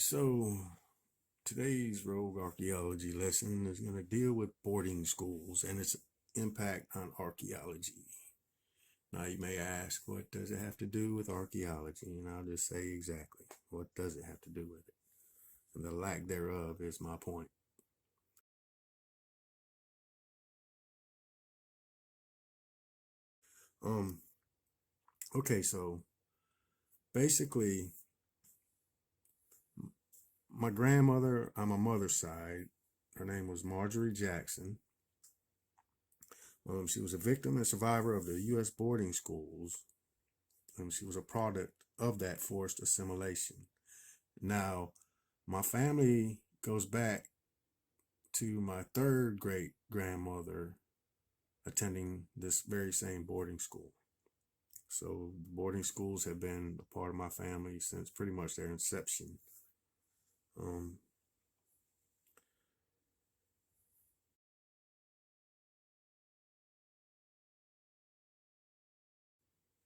So today's Rogue Archaeology lesson is going to deal with boarding schools and its impact on archaeology. Now you may ask, what does it have to do with archaeology? And I'll just say exactly, what does it have to do with it? And the lack thereof is my point. Okay, so basically my grandmother on my mother's side, her name was Marjorie Jackson. She was a victim and survivor of the U.S. boarding schools. She was a product of that forced assimilation. Now, my family goes back to my third great grandmother attending this very same boarding school. So boarding schools have been a part of my family since pretty much their inception.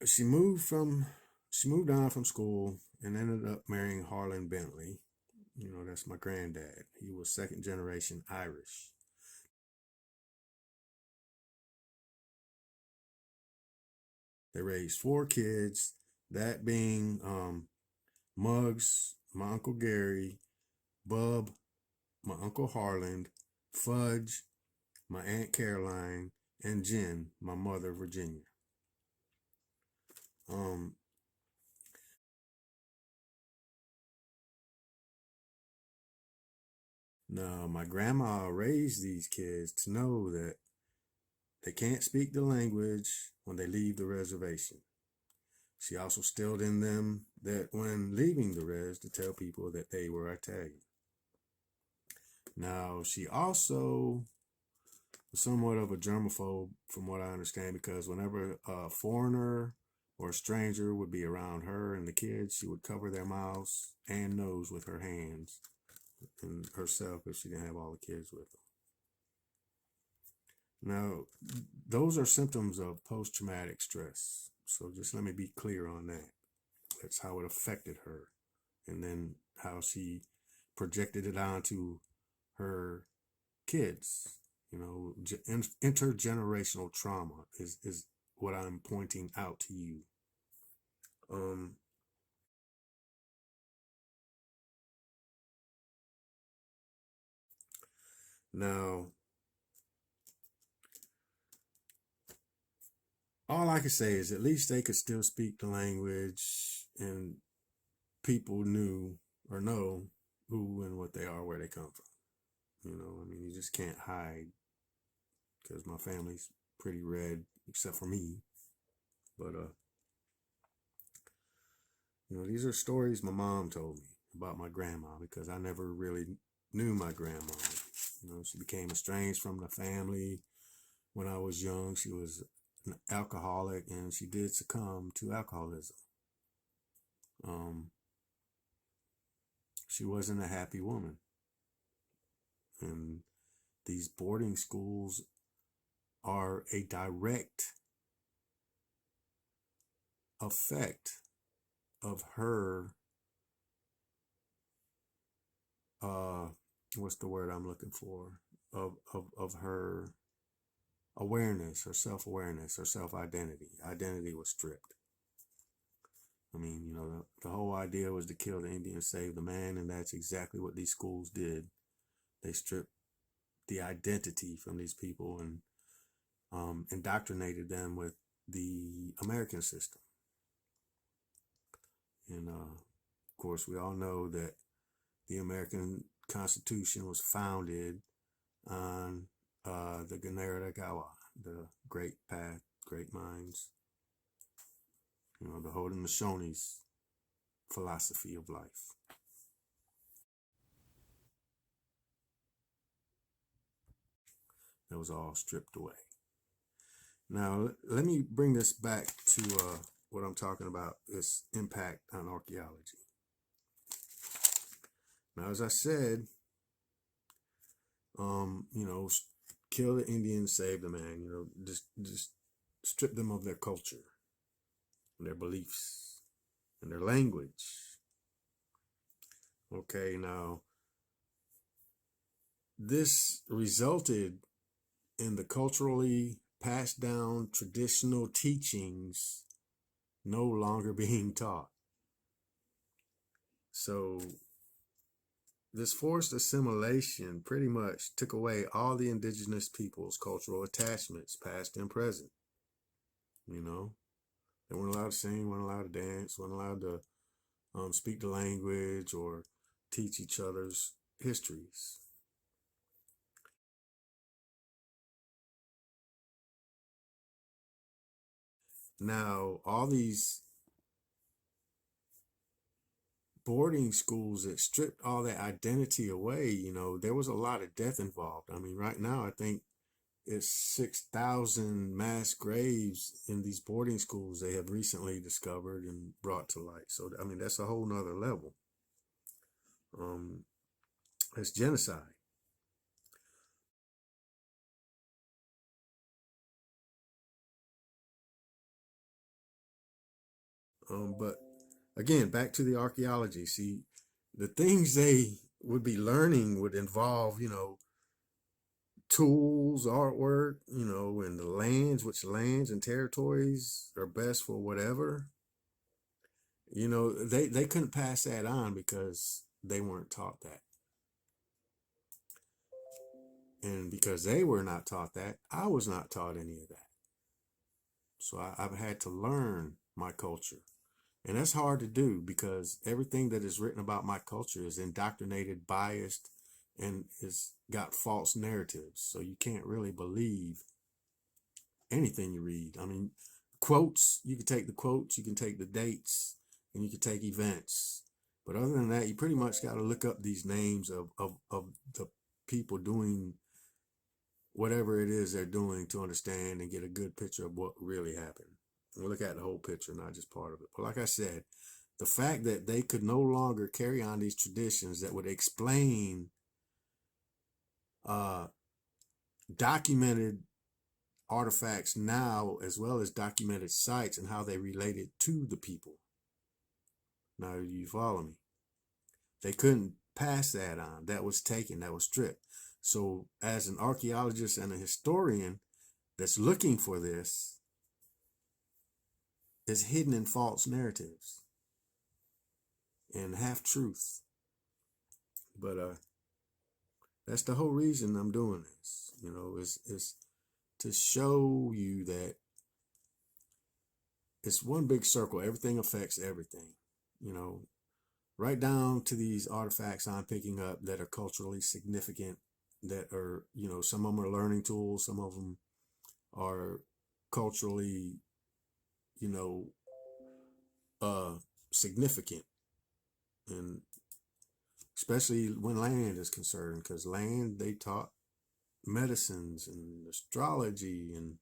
She moved on from school and ended up marrying Harlan Bentley. That's my granddad. He was second generation Irish. They raised 4 kids, that being Muggs, my Uncle Gary, Bub, my Uncle Harland, Fudge, my Aunt Caroline, and Jen, my mother, Virginia. Now, my grandma raised these kids to know that they can't speak the language when they leave the reservation. She also instilled in them that when leaving the res to tell people that they were Italian. Now, she also was somewhat of a germaphobe from what I understand, because whenever a foreigner or a stranger would be around her and the kids, she would cover their mouths and nose with her hands, and herself if she didn't have all the kids with them. Now, those are symptoms of post-traumatic stress. So just let me be clear on that. That's how it affected her, and then how she projected it onto her kids. Intergenerational trauma is what I'm pointing out to you. Now, all I can say is at least they could still speak the language, and people knew or know who and what they are, where they come from. You just can't hide, because my family's pretty red, except for me. But, these are stories my mom told me about my grandma, because I never really knew my grandma. She became estranged from the family when I was young. She was an alcoholic, and she did succumb to alcoholism. She wasn't a happy woman. And these boarding schools are a direct effect of her, what's the word I'm looking for? Of her awareness, her self-awareness, her self-identity. Identity was stripped. The whole idea was to kill the Indian, save the man, and that's exactly what these schools did. They stripped the identity from these people and indoctrinated them with the American system. And of course, we all know that the American Constitution was founded on the Gawa, the great path, great minds, the Haudenosaunee's philosophy of life. That was all stripped away. Now, let me bring this back to what I'm talking about, this impact on archaeology. Now, as I said, kill the Indian, save the man, just strip them of their culture, and their beliefs, and their language. Okay, now this resulted in the culturally passed down traditional teachings no longer being taught. So this forced assimilation pretty much took away all the indigenous people's cultural attachments, past and present. You know, they weren't allowed to sing, weren't allowed to dance, weren't allowed to speak the language or teach each other's histories. Now, all these boarding schools that stripped all that identity away, you know, there was a lot of death involved. I mean, right now, I think it's 6,000 mass graves in these boarding schools they have recently discovered and brought to light. So, I mean, that's a whole nother level. It's genocide. But again, back to the archaeology. See, the things they would be learning would involve, you know, tools, artwork, you know, and the lands, which lands and territories are best for whatever. You know, they couldn't pass that on because they weren't taught that. And because they were not taught that, I was not taught any of that. So I've had to learn my culture. And that's hard to do because everything that is written about my culture is indoctrinated, biased, and it's got false narratives. So you can't really believe anything you read. I mean, quotes, you can take the quotes, you can take the dates, and you can take events. But other than that, you pretty much got to look up these names of the people doing whatever it is they're doing to understand and get a good picture of what really happened. We'll look at the whole picture, not just part of it. But like I said, the fact that they could no longer carry on these traditions that would explain documented artifacts now, as well as documented sites and how they related to the people. Now, you follow me? They couldn't pass that on. That was taken, that was stripped. So as an archaeologist and a historian that's looking for this, is hidden in false narratives and half truth. But that's the whole reason I'm doing this. You know, is to show you that it's one big circle. Everything affects everything. You know, right down to these artifacts I'm picking up that are culturally significant, that are, you know, some of them are learning tools, some of them are culturally, you know, significant, and especially when land is concerned, because land, they taught medicines and astrology and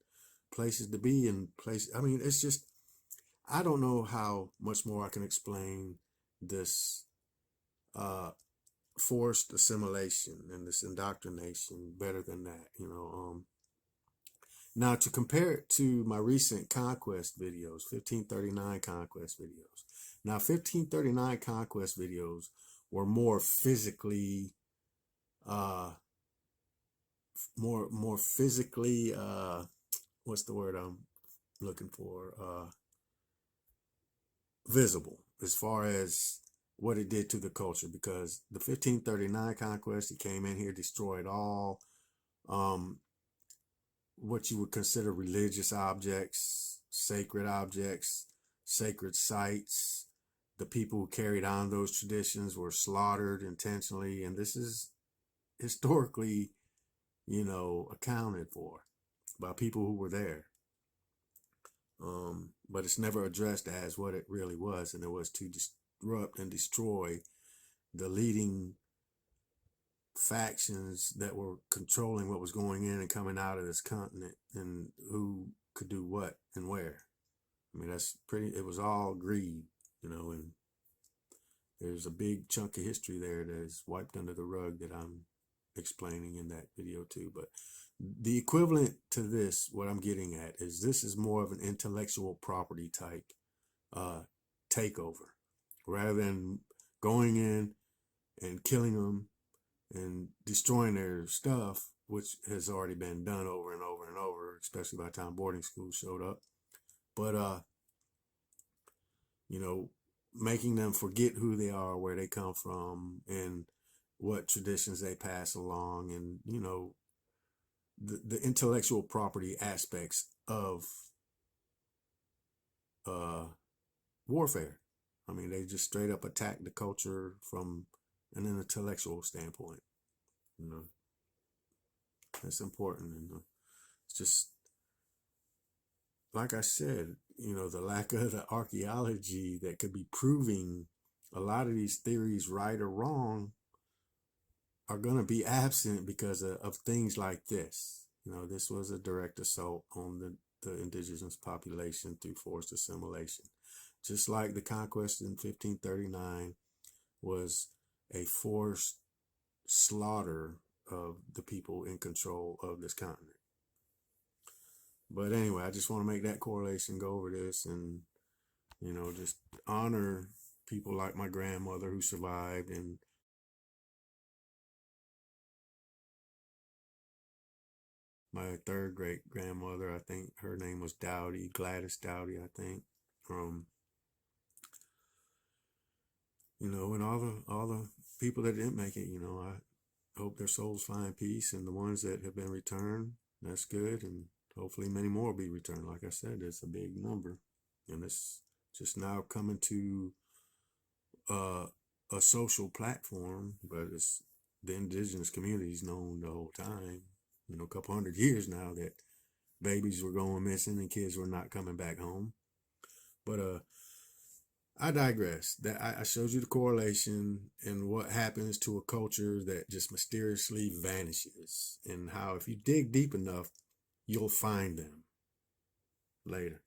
places to be and place. I mean, it's just, I don't know how much more I can explain this forced assimilation and this indoctrination better than that, you know. Now, to compare it to my recent conquest videos, 1539 conquest videos. Now, 1539 conquest videos were more physically, more physically, what's the word I'm looking for? Visible as far as what it did to the culture, because the 1539 conquest, he came in here, destroyed all what you would consider religious objects, sacred sites. The people who carried on those traditions were slaughtered intentionally, and this is historically, you know, accounted for by people who were there. But it's never addressed as what it really was, and it was to disrupt and destroy the leading factions that were controlling what was going in and coming out of this continent, and who could do what and where. I mean, that's pretty, it was all greed, you know, and there's a big chunk of history there that is wiped under the rug that I'm explaining in that video too. But the equivalent to this, what I'm getting at, is this is more of an intellectual property type takeover, rather than going in, and killing them and destroying their stuff, which has already been done over and over and over, especially by the time boarding schools showed up. But you know, making them forget who they are, where they come from, and what traditions they pass along, and the intellectual property aspects of warfare. I mean, they just straight up attack the culture from an intellectual standpoint. You know, that's important. And it's just like I said, the lack of the archaeology that could be proving a lot of these theories, right or wrong, are going to be absent because of things like this. This was a direct assault on the indigenous population through forced assimilation. Just like the conquest in 1539 was a forced slaughter of the people in control of this continent. But anyway, I just want to make that correlation, go over this, and just honor people like my grandmother who survived, and my third great grandmother, I think her name was Dowdy, Gladys Dowdy, I think. And all the people that didn't make it, I hope their souls find peace, and the ones that have been returned, that's good, and hopefully many more will be returned. Like I said, it's a big number, and it's just now coming to a social platform, but it's the indigenous community's known the whole time, a couple hundred years now, that babies were going missing and kids were not coming back home. But I digress. That I showed you the correlation and what happens to a culture that just mysteriously vanishes, and how if you dig deep enough, you'll find them later.